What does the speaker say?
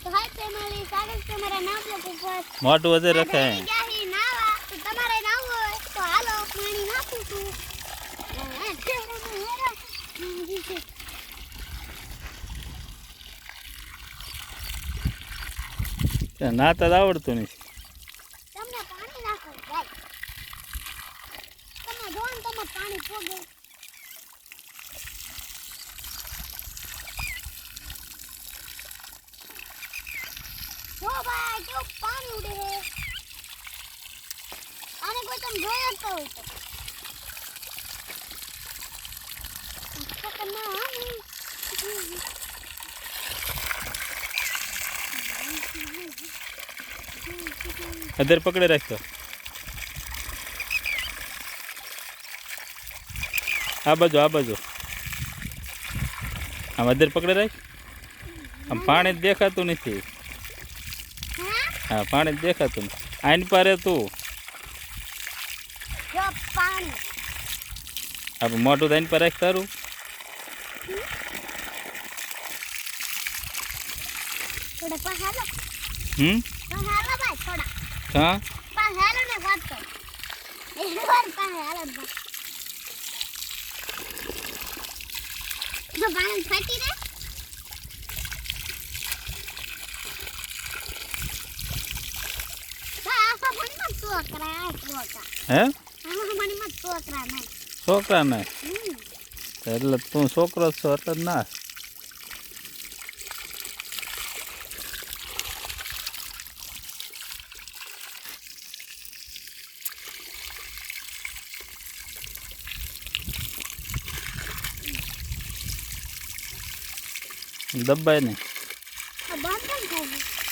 तो हाय फैमिली स्वागत છે મારા નામ લોકો ઉપર મોટું વધે રખે જાહી નાવા તો તમારે નાવું હોય તો હાલો પાણી નાખું છું નાતા આવડતું નથી તમને પાણી નાખો ભાઈ તમે જોન તમે પાણી પોગે જો ભાઈ કેવું પાણી ઉડે છે આને કોઈ તમે જોયા જ હોય તો અધર પકડે રાખતો આ બાજુ આમ અધર પકડે રાખ આમ પાણી જ દેખાતું નથી હા પાણી જ દેખાતું નથી આઈન પારે તું જો પાણી આપણે મોટું આઈન પર રાખ તારું થોડા પહાલો પહાલો ભાઈ થોડા હા પહાલો ને વાત કર એકવાર પહાલો ભાઈ જો પાણી ફાટી રે આખા પાણી માં છોકરા હે આખા પાણી માં છોકરા નહીં છોકરા ને એટલે તું છોકરો છો એટલે ના દબાય ને આ બંધ થઈ ગયું